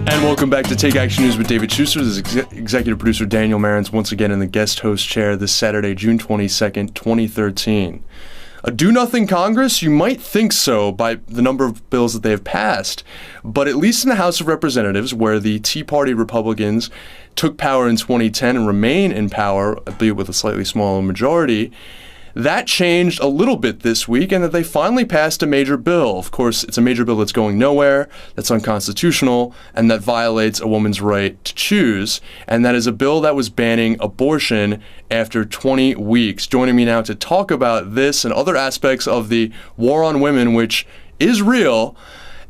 And welcome back to Take Action News with David Shuster. This is executive producer Daniel Marins once again in the guest host chair this Saturday, June 22nd, 2013. A do-nothing Congress? You might think so by the number of bills that they have passed. But at least in the House of Representatives, where the Tea Party Republicans took power in 2010 and remain in power, albeit with a slightly smaller majority, that changed a little bit this week, and that they finally passed a major bill. Of course, it's a major bill that's going nowhere, that's unconstitutional, and that violates a woman's right to choose. And that is a bill that was banning abortion after 20 weeks. Joining me now to talk about this and other aspects of the war on women, which is real,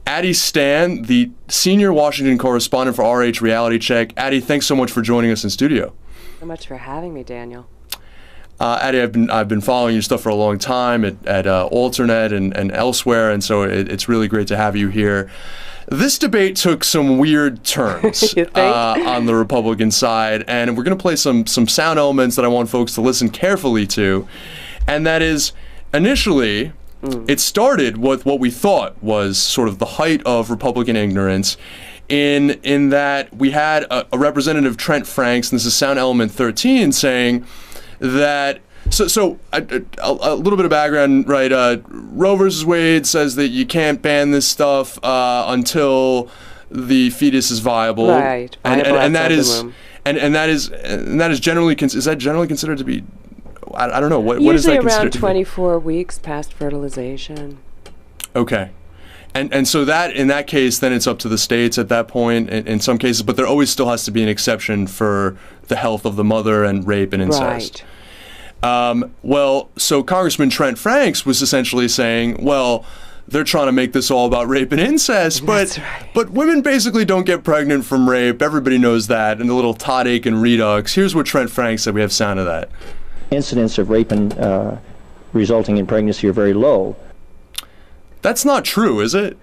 Addie Stan, the senior Washington correspondent for RH Reality Check. Addie, thanks so much for joining us in studio. So much for having me, Daniel. Addie, I've been following your stuff for a long time at Alternet and elsewhere, and so it's really great to have you here. This debate took some weird turns on the Republican side, and we're going to play some sound elements that I want folks to listen carefully to. And that is, initially, it started with what we thought was sort of the height of Republican ignorance, in that we had a Representative Trent Franks, and this is sound element 13, saying that so a little bit of background, right? Roe versus Wade says that you can't ban this stuff until the fetus is viable, right? And that is generally considered to be, I don't know what is that considered? Usually around 24 weeks past fertilization. Okay. And so that, in that case, then it's up to the states at that point in some cases, but there always still has to be an exception for the health of the mother and rape and incest. Right. Well, so Congressman Trent Franks was essentially saying, well, they're trying to make this all about rape and incest, but women basically don't get pregnant from rape. Everybody knows that. And the little Todd Aiken redux. Here's what Trent Franks said. We have sound of that. Incidents of rape and resulting in pregnancy are very low. That's not true, is it?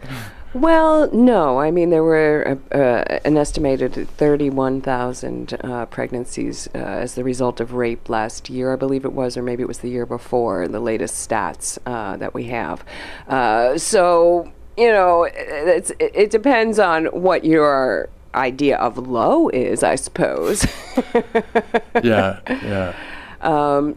Well, no. I mean, there were an estimated 31,000 pregnancies as the result of rape last year, I believe it was, or maybe it was the year before, the latest stats that we have. So, you know, it depends on what your idea of low is, I suppose. Yeah.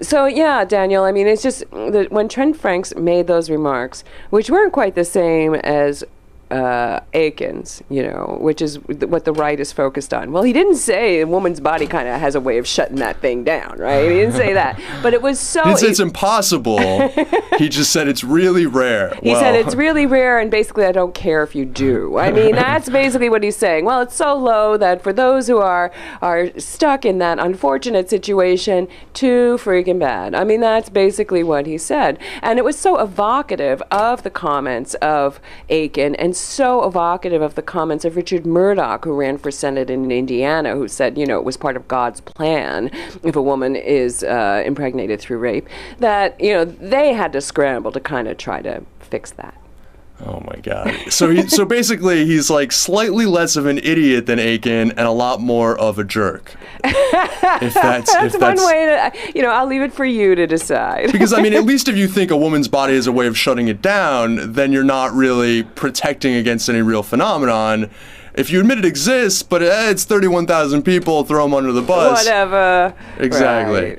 So yeah, Daniel, I mean, it's just that when Trent Franks made those remarks, which weren't quite the same as Aiken's, you know, which is what the right is focused on. Well, he didn't say a woman's body kind of has a way of shutting that thing down, right? He didn't say that. But it was so... He didn't say it's impossible. He just said it's really rare. He said it's really rare, and basically I don't care if you do. I mean, that's basically what he's saying. Well, it's so low that for those who are stuck in that unfortunate situation, too freaking bad. I mean, that's basically what he said. And it was so evocative of the comments of Aiken, and so evocative of the comments of Richard Murdoch, who ran for Senate in Indiana, who said, you know, it was part of God's plan if a woman is impregnated through rape, that, you know, they had to scramble to kind of try to fix that. Oh my God! So basically, he's like slightly less of an idiot than Aiken, and a lot more of a jerk. If that's one way to, you know, I'll leave it for you to decide. Because I mean, at least if you think a woman's body is a way of shutting it down, then you're not really protecting against any real phenomenon. If you admit it exists, but it's 31,000 people, throw them under the bus. Whatever. Exactly. Right.